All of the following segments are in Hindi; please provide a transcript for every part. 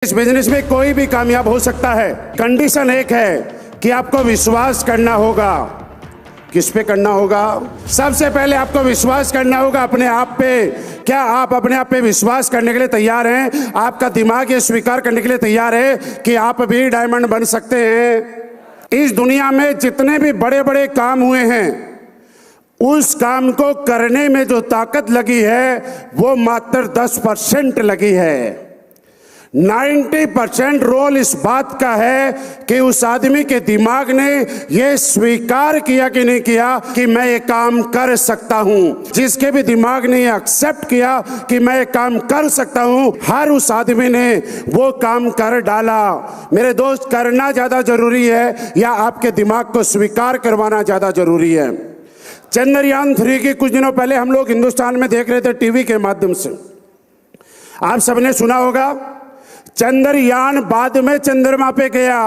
इस बिजनेस में कोई भी कामयाब हो सकता है। कंडीशन एक है कि आपको विश्वास करना होगा। किस पे करना होगा? सबसे पहले आपको विश्वास करना होगा अपने आप पे। क्या आप अपने आप पे विश्वास करने के लिए तैयार हैं? आपका दिमाग ये स्वीकार करने के लिए तैयार है कि आप भी डायमंड बन सकते हैं? इस दुनिया में जितने भी बड़े बड़े काम हुए हैं, उस काम को करने में जो ताकत लगी है वो मात्र 10% लगी है। 90% रोल इस बात का है कि उस आदमी के दिमाग ने यह स्वीकार किया कि नहीं किया कि मैं ये काम कर सकता हूं। जिसके भी दिमाग ने ये एक्सेप्ट किया कि मैं ये काम कर सकता हूं, हर उस आदमी ने वो काम कर डाला। मेरे दोस्त, करना ज्यादा जरूरी है या आपके दिमाग को स्वीकार करवाना ज्यादा जरूरी है? चंद्रयान 3 की कुछ दिनों पहले हम लोग हिंदुस्तान में देख रहे थे टीवी के माध्यम से। आप सबने सुना होगा, चंद्रयान बाद में चंद्रमा पे गया।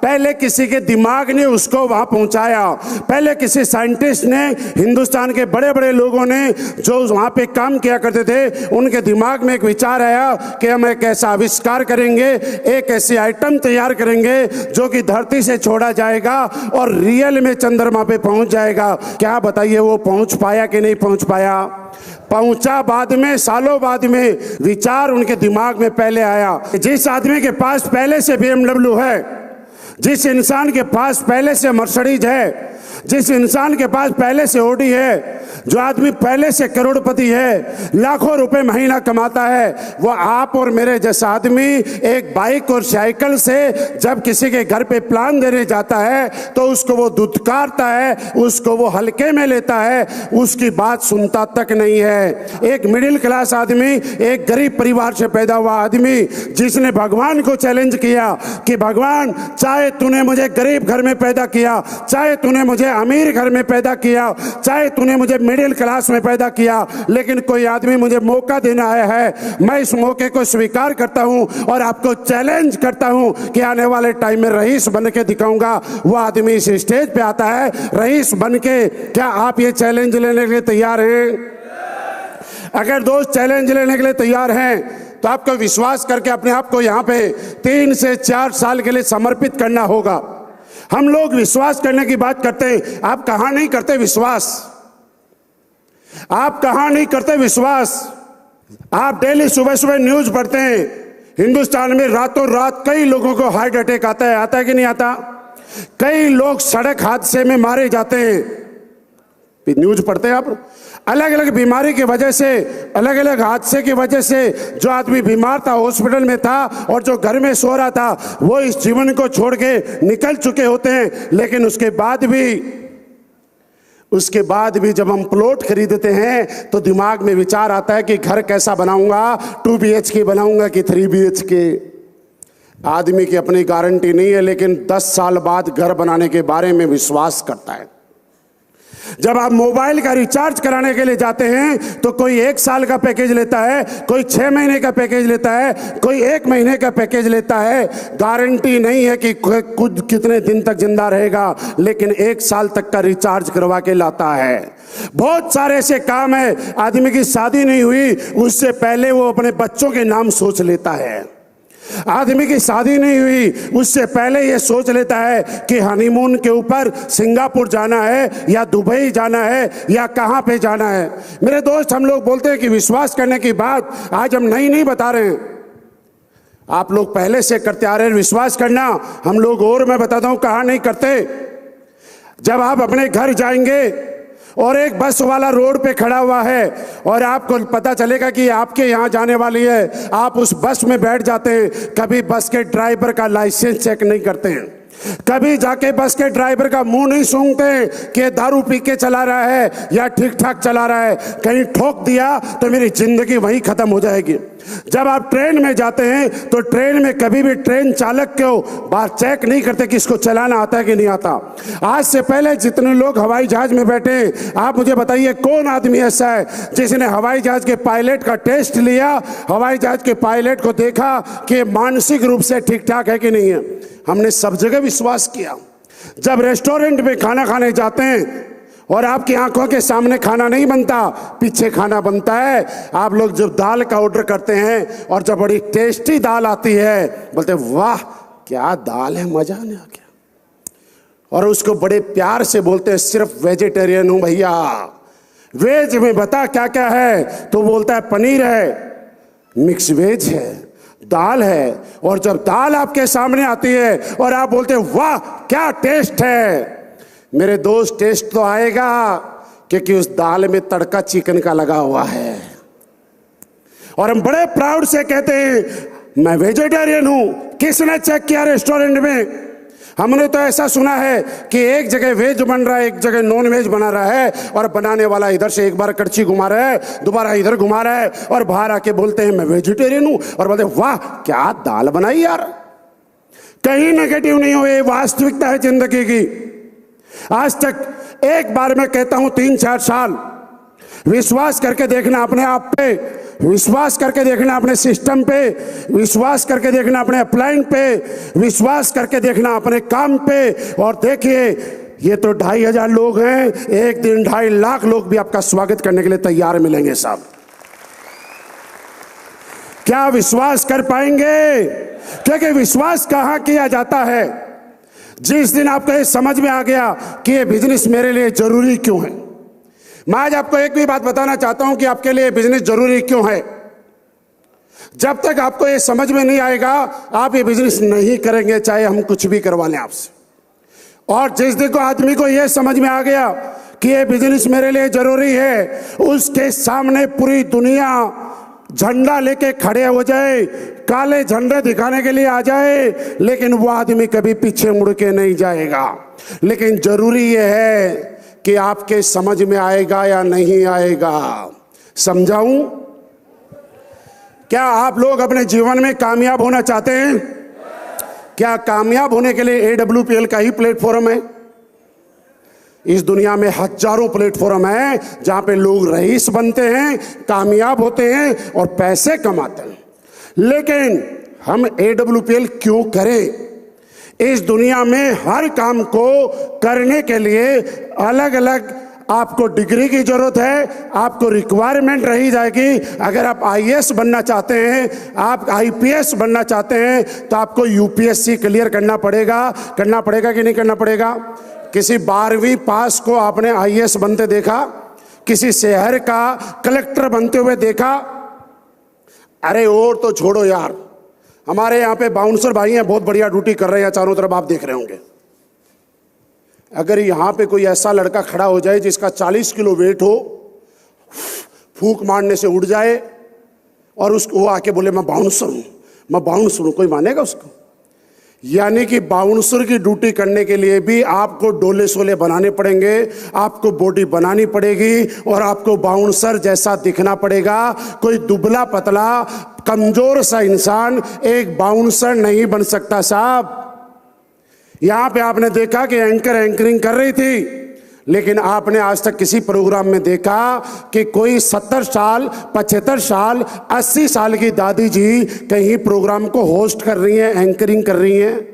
पहले किसी के दिमाग ने उसको वहां पहुंचाया। पहले किसी साइंटिस्ट ने, हिंदुस्तान के बड़े बड़े लोगों ने जो वहां पे काम किया करते थे, उनके दिमाग में एक विचार आया कि हम एक ऐसा आविष्कार करेंगे, एक ऐसी आइटम तैयार करेंगे जो कि धरती से छोड़ा जाएगा और रियल में चंद्रमा पे पहुंच जाएगा। क्या बताइए, वो पहुंच पाया कि नहीं पहुंच पाया? पहुंचा बाद में, सालों बाद में। विचार उनके दिमाग में पहले आया। जिस आदमी के पास पहले से BMW है, जिस इंसान के पास पहले से मर्सिडीज है, जिस इंसान के पास पहले से ऑडी है, जो आदमी पहले से करोड़पति है, लाखों रुपए महीना कमाता है, वो आप और मेरे जैसा आदमी एक बाइक और साइकिल से जब किसी के घर पे प्लान देने जाता है तो उसको वो दुत्कारता है, उसको वो हल्के में लेता है, उसकी बात सुनता तक नहीं है। एक मिडिल क्लास आदमी, एक गरीब परिवार से पैदा हुआ आदमी, जिसने भगवान को चैलेंज किया कि भगवान, चाहे तूने मुझे गरीब घर में पैदा किया, चाहे तूने मुझे अमीर घर में पैदा किया, चाहे तूने मुझे मिडिल क्लास में पैदा किया, लेकिन कोई आदमी मुझे मौका देना आया है, मैं इस मौके को स्वीकार करता हूं और आपको चैलेंज करता हूं कि आने वाले टाइम में रईस बन के दिखाऊंगा। वो आदमी इस स्टेज पे आता है रईस बन के। क्या आप ये चैलेंज लेने के लिए तैयार हैं? अगर दोस्त चैलेंज लेने के लिए तैयार हैं तो आपको विश्वास करके अपने आप को यहाँ पे 3 से 4 साल के लिए समर्पित करना होगा। हम लोग विश्वास करने की बात करते हैं, आप कहां नहीं करते विश्वास? आप कहां नहीं करते विश्वास? आप डेली सुबह सुबह न्यूज पढ़ते हैं, हिंदुस्तान में रातों रात कई लोगों को हार्ट अटैक आता है कि नहीं आता? कई लोग सड़क हादसे में मारे जाते हैं। न्यूज पढ़ते हैं आप? अलग अलग बीमारी की वजह से, अलग अलग हादसे की वजह से जो आदमी बीमार था, हॉस्पिटल में था, और जो घर में सो रहा था, वो इस जीवन को छोड़ के निकल चुके होते हैं। लेकिन उसके बाद भी जब हम प्लॉट खरीदते हैं तो दिमाग में विचार आता है कि घर कैसा बनाऊंगा, 2 BHK बनाऊंगा कि 3 BHK। आदमी की अपनी गारंटी नहीं है, लेकिन 10 साल बाद घर बनाने के बारे में विश्वास करता है। जब आप मोबाइल का रिचार्ज कराने के लिए जाते हैं तो कोई 1 साल का पैकेज लेता है, कोई 6 महीने का पैकेज लेता है, कोई 1 महीने का पैकेज लेता है। गारंटी नहीं है कि कुछ कितने दिन तक जिंदा रहेगा, लेकिन 1 साल तक का रिचार्ज करवा के लाता है। बहुत सारे ऐसे काम है, आदमी की शादी नहीं हुई उससे पहले वो अपने बच्चों के नाम सोच लेता है। आदमी की शादी नहीं हुई उससे पहले ये सोच लेता है कि हनीमून के ऊपर सिंगापुर जाना है या दुबई जाना है या कहां पे जाना है। मेरे दोस्त, हम लोग बोलते हैं कि विश्वास करने की बात आज हम नहीं बता रहे हैं, आप लोग पहले से करते आ रहे हैं विश्वास करना। हम लोग, और मैं बताता हूं कहां नहीं करते। जब आप अपने घर जाएंगे और एक बस वाला रोड पे खड़ा हुआ है और आपको पता चलेगा कि आपके यहाँ जाने वाली है, आप उस बस में बैठ जाते हैं। कभी बस के ड्राइवर का लाइसेंस चेक नहीं करते हैं, कभी जाके बस के ड्राइवर का मुंह नहीं सूंघते कि दारू पी के चला रहा है या ठीक ठाक चला रहा है। कहीं ठोक दिया तो मेरी जिंदगी वहीं खत्म हो जाएगी। जब आप ट्रेन में जाते हैं तो ट्रेन में कभी भी ट्रेन चालक को बार चेक नहीं करते कि इसको चलाना आता है कि नहीं आता। आज से पहले जितने लोग हवाई जहाज में बैठे हैं, आप मुझे बताइए कौन आदमी ऐसा है जिसने हवाई जहाज के पायलट का टेस्ट लिया, हवाई जहाज के पायलट को देखा कि मानसिक रूप से ठीक ठाक है कि नहीं है। हमने सब जगह विश्वास किया। जब रेस्टोरेंट में खाना खाने जाते हैं और आपकी आंखों के सामने खाना नहीं बनता, पीछे खाना बनता है। आप लोग जब दाल का ऑर्डर करते हैं और जब बड़ी टेस्टी दाल आती है, बोलते वाह क्या दाल है, मजा नहीं आ गया, और उसको बड़े प्यार से बोलते हैं सिर्फ वेजिटेरियन हूं भैया, वेज में बता क्या क्या है, तो बोलता है पनीर है, मिक्स वेज है, दाल है। और जब दाल आपके सामने आती है और आप बोलते हैं वाह क्या टेस्ट है, मेरे दोस्त टेस्ट तो आएगा क्योंकि उस दाल में तड़का चिकन का लगा हुआ है। और हम बड़े प्राउड से कहते हैं मैं वेजिटेरियन हूं। किसने चेक किया रेस्टोरेंट में? हमने तो ऐसा सुना है कि एक जगह वेज बन रहा है, एक जगह नॉन वेज बना रहा है, और बनाने वाला इधर से एक बार कड़छी घुमा रहा है, दोबारा इधर घुमा रहा है, और बाहर आके बोलते हैं मैं वेजिटेरियन हूं, और बोलते वाह क्या दाल बनाई यार। कहीं नेगेटिव नहीं हो, ये वास्तविकता है जिंदगी की। आज तक एक बार मैं कहता हूं 3-4 साल विश्वास करके देखना अपने आप पे, विश्वास करके देखना अपने सिस्टम पे, विश्वास करके देखना अपने अपलाइन पे, विश्वास करके देखना अपने काम पे, और देखिए ये तो 2500 लोग हैं, एक दिन 2.5 लाख लोग भी आपका स्वागत करने के लिए तैयार मिलेंगे साहब। क्या विश्वास कर पाएंगे? क्योंकि विश्वास कहां किया जाता है? जिस दिन आपको ये समझ में आ गया कि ये बिजनेस मेरे लिए जरूरी क्यों है। मैं आज आपको एक भी बात बताना चाहता हूं कि आपके लिए बिजनेस जरूरी क्यों है। जब तक आपको ये समझ में नहीं आएगा आप ये बिजनेस नहीं करेंगे, चाहे हम कुछ भी करवा लें आपसे। और जिस दिन को आदमी को ये समझ में आ गया कि ये बिजनेस मेरे लिए जरूरी है, उसके सामने पूरी दुनिया झंडा लेके खड़े हो जाए, काले झंडे दिखाने के लिए आ जाए, लेकिन वो आदमी कभी पीछे मुड़ के नहीं जाएगा। लेकिन जरूरी ये है कि आपके समझ में आएगा या नहीं आएगा। समझाऊं? क्या आप लोग अपने जीवन में कामयाब होना चाहते हैं? क्या कामयाब होने के लिए AWPL का ही प्लेटफॉर्म है? इस दुनिया में हजारों प्लेटफॉर्म है जहां पे लोग रईस बनते हैं, कामयाब होते हैं और पैसे कमाते हैं। लेकिन हम AWPL क्यों करें? इस दुनिया में हर काम को करने के लिए अलग अलग आपको डिग्री की जरूरत है, आपको रिक्वायरमेंट रही जाएगी। अगर आप IAS बनना चाहते हैं, आप IPS बनना चाहते हैं, तो आपको UPSC क्लियर करना पड़ेगा कि नहीं करना पड़ेगा? किसी 12वीं पास को आपने IAS बनते देखा? किसी शहर का कलेक्टर बनते हुए देखा? अरे और तो छोड़ो यार, हमारे यहाँ पे बाउंसर भाई हैं, बहुत बढ़िया ड्यूटी कर रहे हैं, चारों तरफ आप देख रहे होंगे। अगर यहाँ पे कोई ऐसा लड़का खड़ा हो जाए जिसका 40 किलो वेट हो, फूंक मारने से उड़ जाए, और उसको वो आके बोले मैं बाउंसर हूँ, कोई मानेगा उसको? यानी कि बाउंसर की ड्यूटी करने के लिए भी आपको डोले सोले बनाने पड़ेंगे, आपको बॉडी बनानी पड़ेगी, और आपको बाउंसर जैसा दिखना पड़ेगा। कोई दुबला पतला कमजोर सा इंसान एक बाउंसर नहीं बन सकता साहब। यहां पे आपने देखा कि एंकरिंग कर रही थी, लेकिन आपने आज तक किसी प्रोग्राम में देखा कि कोई 70 साल 75 साल 80 साल की दादी जी कहीं प्रोग्राम को होस्ट कर रही हैं, एंकरिंग कर रही हैं?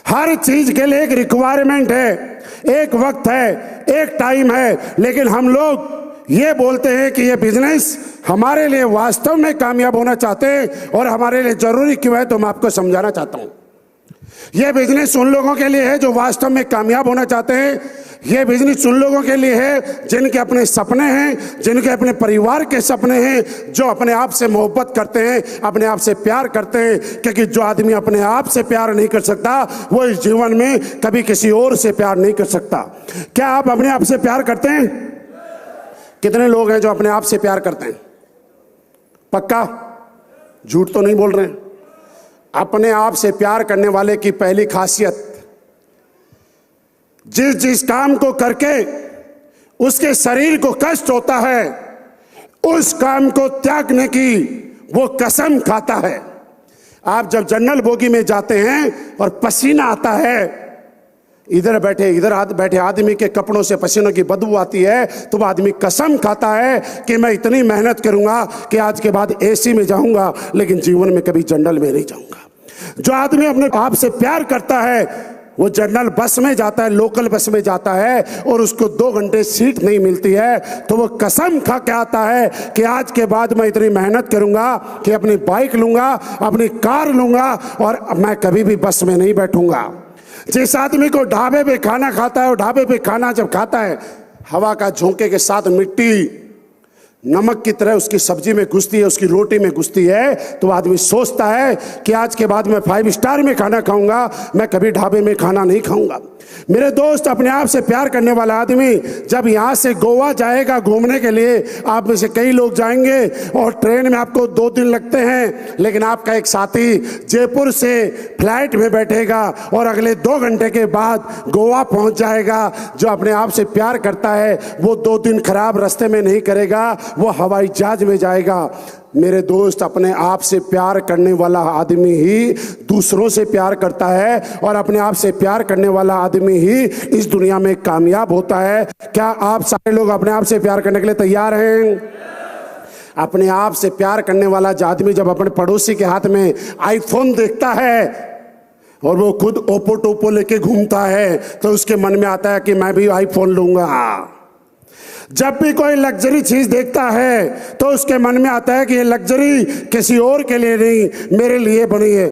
हर चीज के लिए एक रिक्वायरमेंट है, एक वक्त है, एक टाइम है। लेकिन हम लोग ये बोलते हैं कि ये बिजनेस हमारे लिए वास्तव में कामयाब होना चाहते हैं, और हमारे लिए जरूरी क्यों है तो मैं आपको समझाना चाहता हूं। ये बिजनेस उन लोगों के लिए है जो वास्तव में कामयाब होना चाहते हैं। ये बिजनेस उन लोगों के लिए है जिनके अपने सपने हैं, जिनके अपने परिवार के सपने हैं, जो अपने आप से मोहब्बत करते हैं, अपने आप से प्यार करते हैं। क्योंकि जो आदमी अपने आप से प्यार नहीं कर सकता वो इस जीवन में कभी किसी और से प्यार नहीं कर सकता। क्या आप अपने आप से प्यार करते हैं? कितने लोग हैं जो अपने आप से प्यार करते हैं? पक्का? झूठ तो नहीं बोल रहे हैं? अपने आप से प्यार करने वाले की पहली खासियत, जिस काम को करके उसके शरीर को कष्ट होता है, उस काम को त्यागने की वो कसम खाता है। आप जब जनरल बोगी में जाते हैं और पसीना आता है, इधर बैठे आदमी के कपड़ों से पसीनों की बदबू आती है, तो वो आदमी कसम खाता है कि मैं इतनी मेहनत करूंगा कि आज के बाद AC में जाऊंगा, लेकिन जीवन में कभी जनरल में नहीं जाऊंगा। जो आदमी अपने आप से प्यार करता है वो जनरल बस में जाता है, लोकल बस में जाता है और उसको 2 घंटे सीट नहीं मिलती है, तो वो कसम खा के आता है कि आज के बाद मैं इतनी मेहनत करूंगा कि अपनी बाइक लूंगा, अपनी कार लूंगा और मैं कभी भी बस में नहीं बैठूंगा। जिस आदमी को ढाबे पे खाना खाता है, वो ढाबे पे खाना जब खाता है, हवा का झोंके के साथ मिट्टी नमक की तरह उसकी सब्जी में घुसती है, उसकी रोटी में घुसती है, तो आदमी सोचता है कि आज के बाद मैं 5 स्टार में खाना खाऊंगा, मैं कभी ढाबे में खाना नहीं खाऊंगा। मेरे दोस्त, अपने आप से प्यार करने वाला आदमी जब यहाँ से गोवा जाएगा घूमने के लिए, आप में से कई लोग जाएंगे और ट्रेन में आपको 2 दिन लगते हैं, लेकिन आपका एक साथी जयपुर से फ्लाइट में बैठेगा और अगले 2 घंटे के बाद गोवा पहुँच जाएगा। जो अपने आप से प्यार करता है वो 2 दिन खराब रास्ते में नहीं करेगा, वो हवाई जहाज में जाएगा। मेरे दोस्त, अपने आप से प्यार करने वाला आदमी ही दूसरों से प्यार करता है और अपने आप से प्यार करने वाला आदमी ही इस दुनिया में कामयाब होता है। क्या आप सारे लोग अपने आप से प्यार करने के लिए तैयार हैं? अपने आप से प्यार करने वाला आदमी जब अपने पड़ोसी के हाथ में आईफोन देखता है और वो खुद ओप्पो टोप्पो लेके घूमता है, तो उसके मन में आता है कि मैं भी आईफोन लूंगा। जब भी कोई लग्जरी चीज देखता है तो उसके मन में आता है कि ये लग्जरी किसी और के लिए नहीं, मेरे लिए बनी है।